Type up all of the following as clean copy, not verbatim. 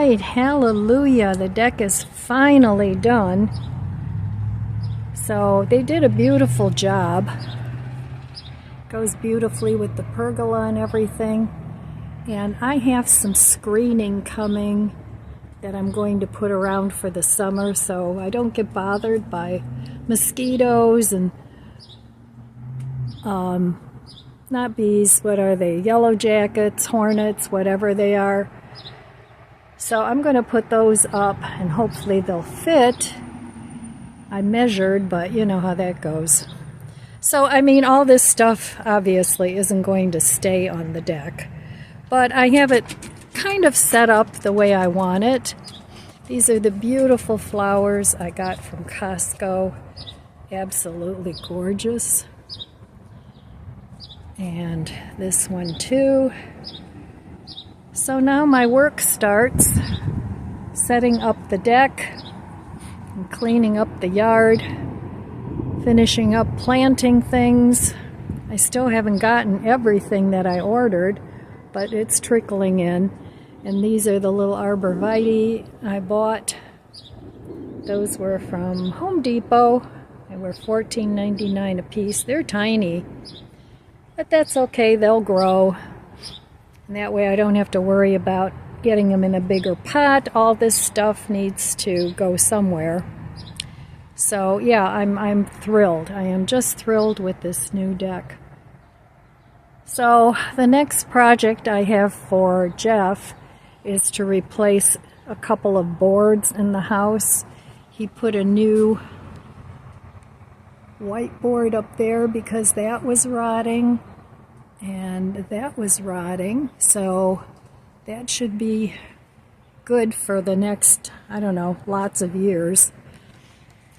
right, hallelujah, the deck is finally done. So they did a beautiful job. Goes beautifully with the pergola and everything. And I have some screening coming that I'm going to put around for the summer so I don't get bothered by mosquitoes and not bees, what are they, yellow jackets, hornets, whatever they are. So I'm going to put those up and hopefully they'll fit. I measured, but you know how that goes. So I mean, all this stuff obviously isn't going to stay on the deck, but I have it kind of set up the way I want it. These are the beautiful flowers I got from Costco. Absolutely gorgeous. And this one too. So now my work starts, setting up the deck and cleaning up the yard, finishing up planting things. I still haven't gotten everything that I ordered, but it's trickling in. And these are the little arborvitae I bought. Those were from Home Depot. They were $14.99 a piece. They're tiny, but that's okay, they'll grow. And that way I don't have to worry about getting them in a bigger pot. All this stuff needs to go somewhere. So yeah, I'm thrilled. I am just thrilled with this new deck. So the next project I have for Jeff is to replace a couple of boards in the house. He put a new whiteboard up there because that was rotting. And that was rotting, so that should be good for the next, I don't know, lots of years.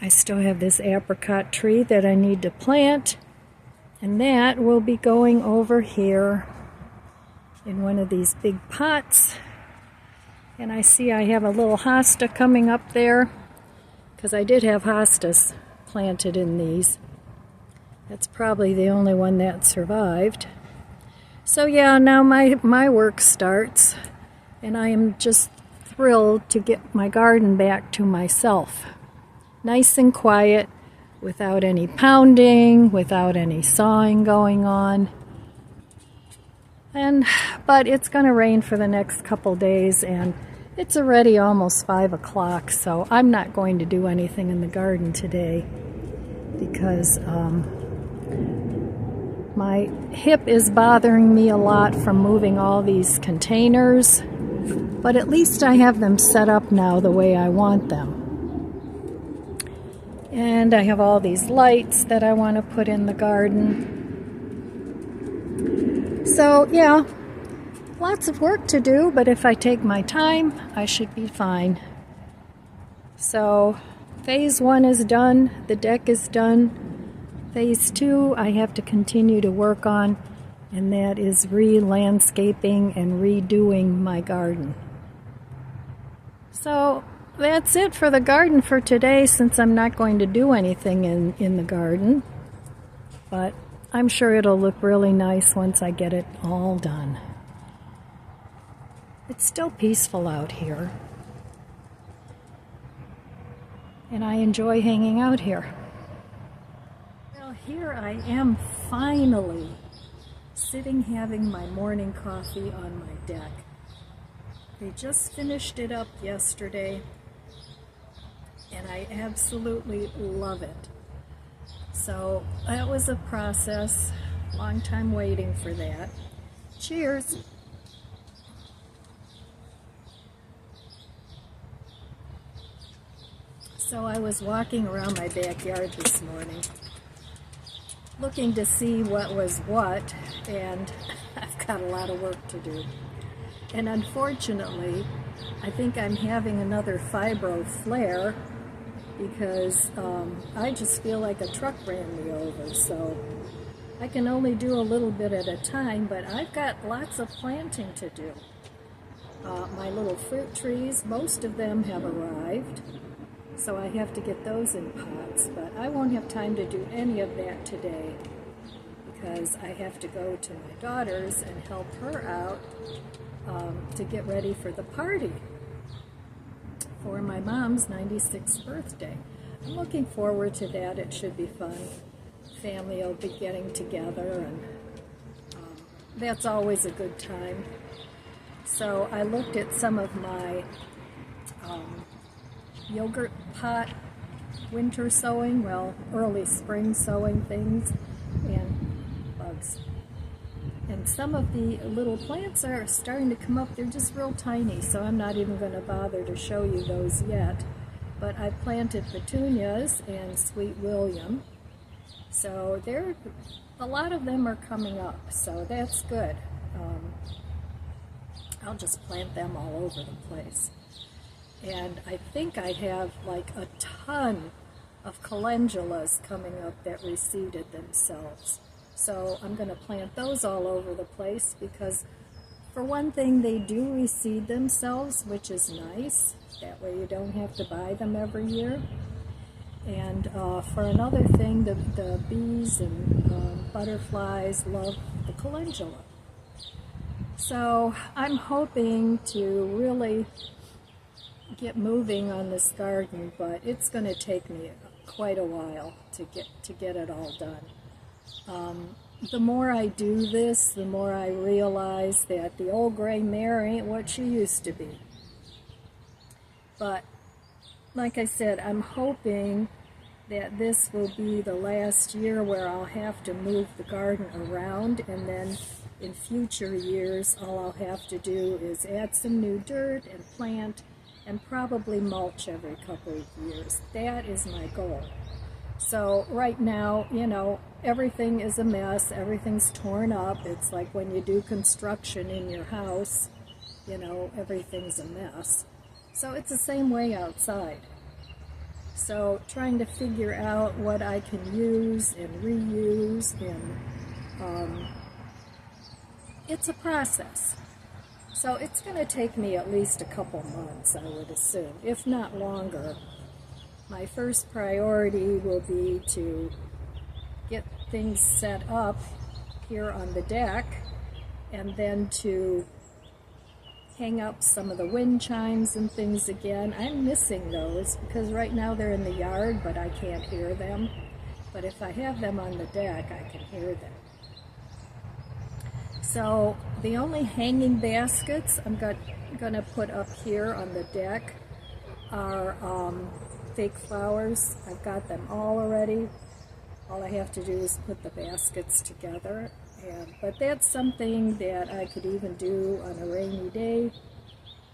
I still have this apricot tree that I need to plant, and that will be going over here in one of these big pots. And I see I have a little hosta coming up there, because I did have hostas planted in these. That's probably the only one that survived. So yeah, now my work starts, and I am just thrilled to get my garden back to myself. Nice and quiet, without any pounding, without any sawing going on. But it's going to rain for the next couple days, and it's already almost 5 o'clock, so I'm not going to do anything in the garden today because my hip is bothering me a lot from moving all these containers, but at least I have them set up now the way I want them. And I have all these lights that I want to put in the garden. So yeah, lots of work to do, but if I take my time, I should be fine. So phase 1 is done, the deck is done. Phase 2 I have to continue to work on, and that is re-landscaping and redoing my garden. So that's it for the garden for today, since I'm not going to do anything in the garden. But I'm sure it'll look really nice once I get it all done. It's still peaceful out here, and I enjoy hanging out here. Here I am finally sitting having my morning coffee on my deck. They just finished it up yesterday, and I absolutely love it. So that was a process, long time waiting for that. Cheers! So I was walking around my backyard this morning, looking to see what was what, and I've got a lot of work to do. And unfortunately, I think I'm having another fibro flare because I just feel like a truck ran me over. So I can only do a little bit at a time, but I've got lots of planting to do. My little fruit trees, most of them have arrived, so I have to get those in pots, but I won't have time to do any of that today because I have to go to my daughter's and help her out to get ready for the party. for my mom's 96th birthday. I'm looking forward to that. It should be fun. Family will be getting together, and that's always a good time. So I looked at some of my yogurt pot winter sowing, well, early spring sowing things, and bugs. And some of the little plants are starting to come up. They're just real tiny, so I'm not even going to bother to show you those yet. But I planted petunias and Sweet William. So a lot of them are coming up, so that's good. I'll just plant them all over the place. And I think I have like a ton of calendulas coming up that reseeded themselves. So I'm going to plant those all over the place because, for one thing, they do reseed themselves, which is nice. That way you don't have to buy them every year. And for another thing, the bees and butterflies love the calendula. So I'm hoping to really get moving on this garden, but it's going to take me quite a while to get it all done. The more I do this, the more I realize that the old gray mare ain't what she used to be. But like I said, I'm hoping that this will be the last year where I'll have to move the garden around, and then in future years all I'll have to do is add some new dirt and plant and probably mulch every couple of years. That is my goal. So right now, you know, everything is a mess, everything's torn up. It's like when you do construction in your house, you know, everything's a mess. So it's the same way outside. So trying to figure out what I can use and reuse, and it's a process. So it's going to take me at least a couple months, I would assume, if not longer. My first priority will be to get things set up here on the deck, and then to hang up some of the wind chimes and things again. I'm missing those because right now they're in the yard, but I can't hear them. But if I have them on the deck, I can hear them. So the only hanging baskets I'm going to put up here on the deck are fake flowers. I've got them all already. All I have to do is put the baskets together. But that's something that I could even do on a rainy day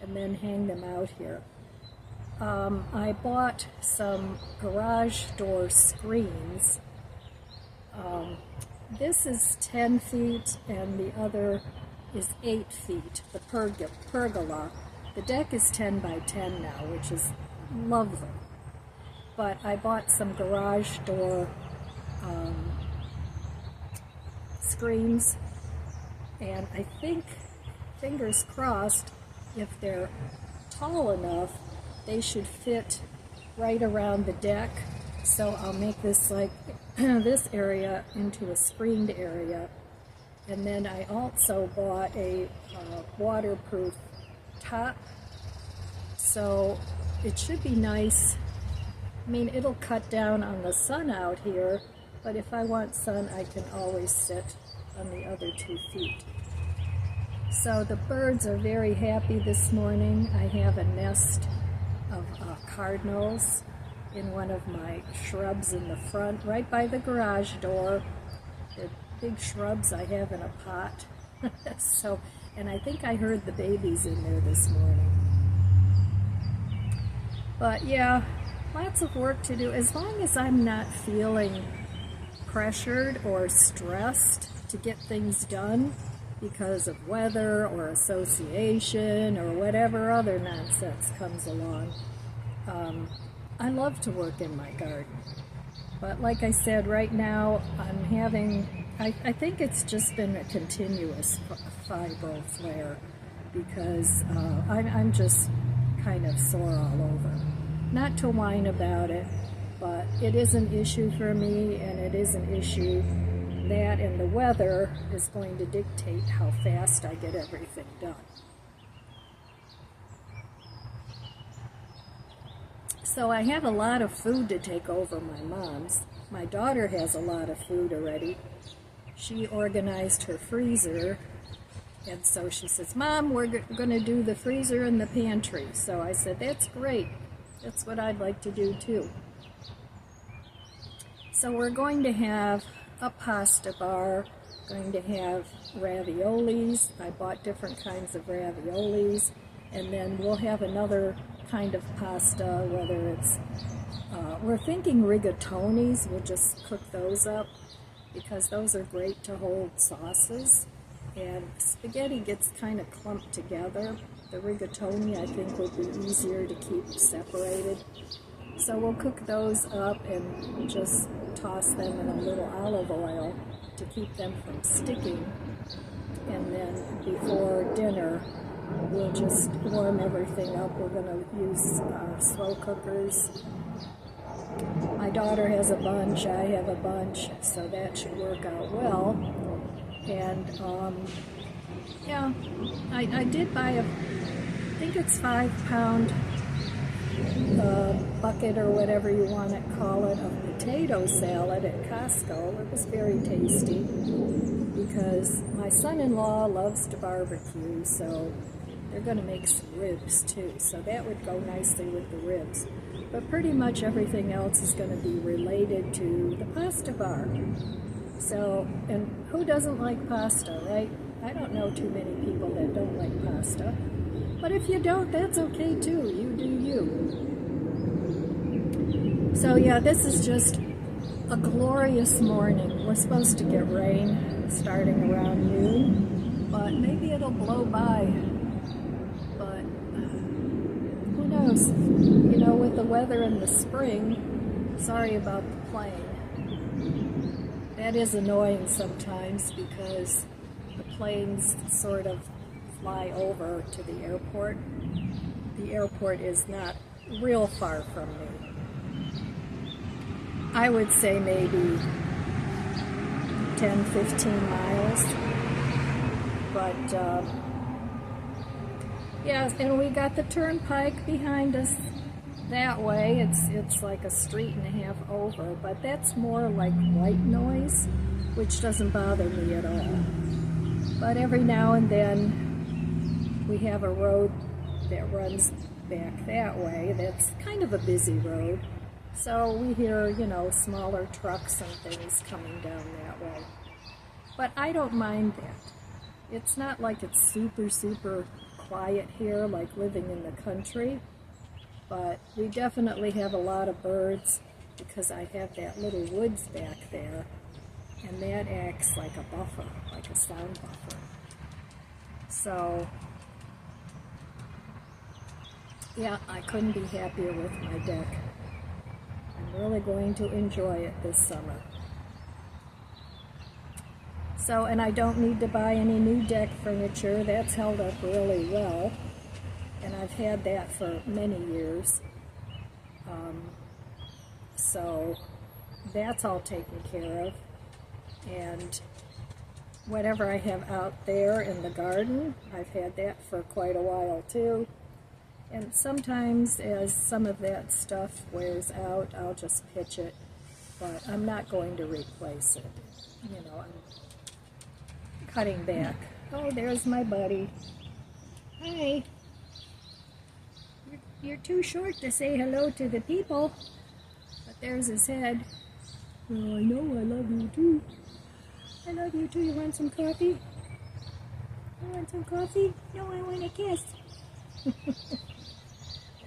and then hang them out here. I bought some garage door screens. This is 10 feet and the other is 8 feet, the pergola. The deck is 10 by 10 now, which is lovely. But I bought some garage door screens, and I think, fingers crossed, if they're tall enough, they should fit right around the deck. So I'll make this like this area into a screened area. And then I also bought a waterproof top, so it should be nice. I mean, it'll cut down on the sun out here, but if I want sun, I can always sit on the other 2 feet. So the birds are very happy this morning. I have a nest of cardinals in one of my shrubs in the front, right by the garage door. They're big shrubs I have in a pot. So, and I think I heard the babies in there this morning. But yeah, lots of work to do. As long as I'm not feeling pressured or stressed to get things done because of weather or association or whatever other nonsense comes along, I love to work in my garden. But like I said, right now I'm having, I think it's just been a continuous fibro flare because I'm just kind of sore all over. Not to whine about it, but it is an issue for me, and it is an issue that, and the weather is going to dictate how fast I get everything done. So I have a lot of food to take over my mom's. My daughter has a lot of food already. She organized her freezer, and so she says, Mom, we're going to do the freezer and the pantry. So I said, that's great. That's what I'd like to do too. So we're going to have a pasta bar, going to have raviolis. I bought different kinds of raviolis, and then we'll have another kind of pasta, whether it's, we're thinking rigatonis. We'll just cook those up because those are great to hold sauces. And spaghetti gets kind of clumped together. The rigatoni, I think, would be easier to keep separated. So we'll cook those up and just toss them in a little olive oil to keep them from sticking. And then before dinner, we'll just warm everything up. We're going to use slow cookers. My daughter has a bunch, I have a bunch, so that should work out well. And yeah, I did buy I think it's 5-pound bucket or whatever you want to call it, of potato salad at Costco. It was very tasty because my son-in-law loves to barbecue, so they're going to make some ribs too, so that would go nicely with the ribs. But pretty much everything else is going to be related to the pasta bar. So, and who doesn't like pasta, right? I don't know too many people that don't like pasta. But if you don't, that's okay too. You do you. So yeah, this is just a glorious morning. We're supposed to get rain starting around noon, but maybe it'll blow by. But who knows? You know, with the weather in the spring, sorry about the plane. That is annoying sometimes because the planes sort of fly over to the airport. The airport is not real far from me. I would say maybe 10, 15 miles. But yeah, and we got the turnpike behind us that way. It's like a street and a half over, but that's more like white noise, which doesn't bother me at all. But every now and then we have a road that runs back that way that's kind of a busy road. So we hear, you know, smaller trucks and things coming down that way. But I don't mind that. It's not like it's super, super quiet here, like living in the country. But we definitely have a lot of birds because I have that little woods back there. And that acts like a buffer, like a sound buffer. So, yeah, I couldn't be happier with my deck. I'm really going to enjoy it this summer. So, and I don't need to buy any new deck furniture. That's held up really well. And I've had that for many years. So that's all taken care of. And whatever I have out there in the garden, I've had that for quite a while too. And sometimes as some of that stuff wears out, I'll just pitch it. But I'm not going to replace it. You know, I'm cutting back. Oh, there's my buddy. Hi. You're too short to say hello to the people. But there's his head. Well, I know I love you too. I love you too. You want some coffee? You want some coffee? No, I want a kiss.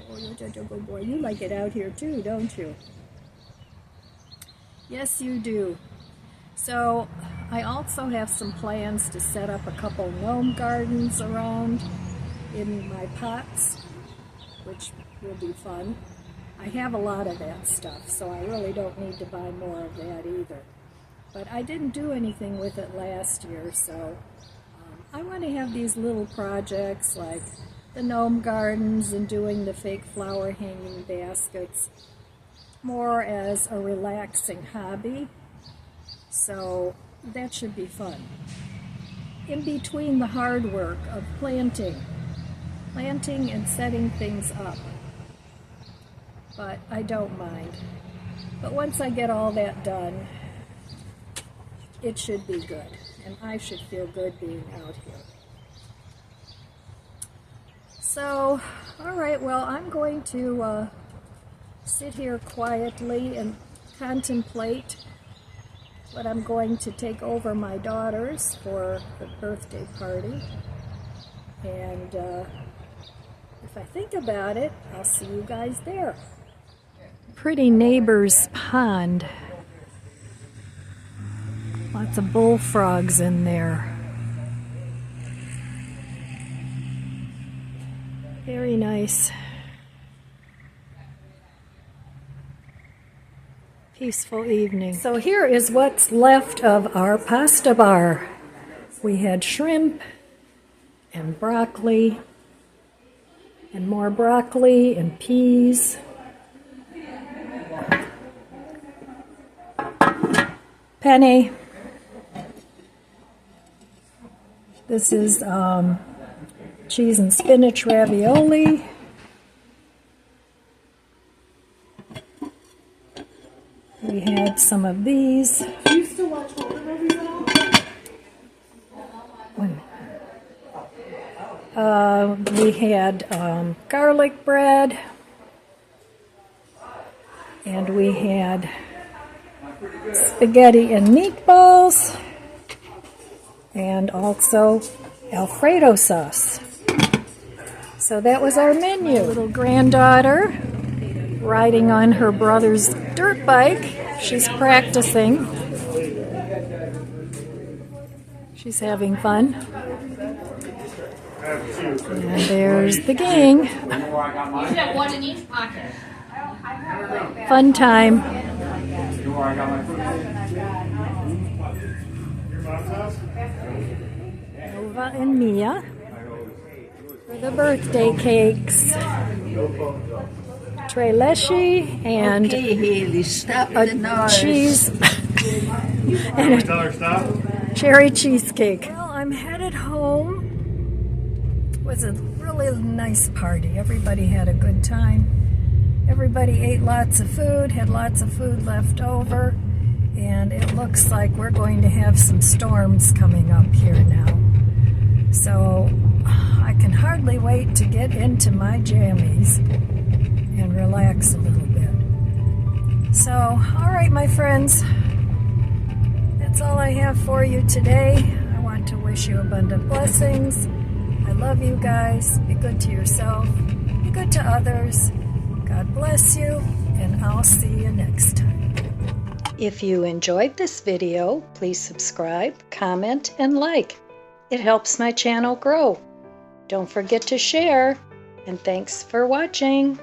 Oh, you're such a good boy. You like it out here too, don't you? Yes, you do. So, I also have some plans to set up a couple gnome gardens around in my pots, which will be fun. I have a lot of that stuff, so I really don't need to buy more of that either. But I didn't do anything with it last year, so I want to have these little projects like the gnome gardens and doing the fake flower hanging baskets more as a relaxing hobby. So that should be fun. In between the hard work of planting and setting things up. but I don't mind. But once I get all that done, it should be good, and I should feel good being out here. So, all right, well, I'm going to sit here quietly and contemplate what I'm going to take over my daughters for the birthday party. And if I think about it, I'll see you guys there. Pretty neighbor's pond. Lots of bullfrogs in there. Very nice. Peaceful evening. So here is what's left of our pasta bar. We had shrimp and broccoli and more broccoli and peas. Penny. This is cheese and spinach ravioli. We had some of these. Do you still watch horror movies at all? We had garlic bread, and we had spaghetti and meatballs, and also Alfredo sauce. So that was our menu. My little granddaughter riding on her brother's dirt bike. She's practicing. She's having fun. And there's the gang. You should have one in each pocket. Fun time. Nova and Mia for the birthday cakes. Tre leche and Okay, Haley, stop a the noise. cheese and a cherry cheesecake. Well, I'm headed home. It was a really nice party. Everybody had a good time. Everybody ate lots of food, had lots of food left over, and it looks like we're going to have some storms coming up here now. So I can hardly wait to get into my jammies and relax a little bit. So, all right, my friends, that's all I have for you today. I want to wish you abundant blessings. I love you guys. Be good to yourself. Be good to others. God bless you, and I'll see you next time. If you enjoyed this video, please subscribe, comment, and like. It helps my channel grow. Don't forget to share, and thanks for watching.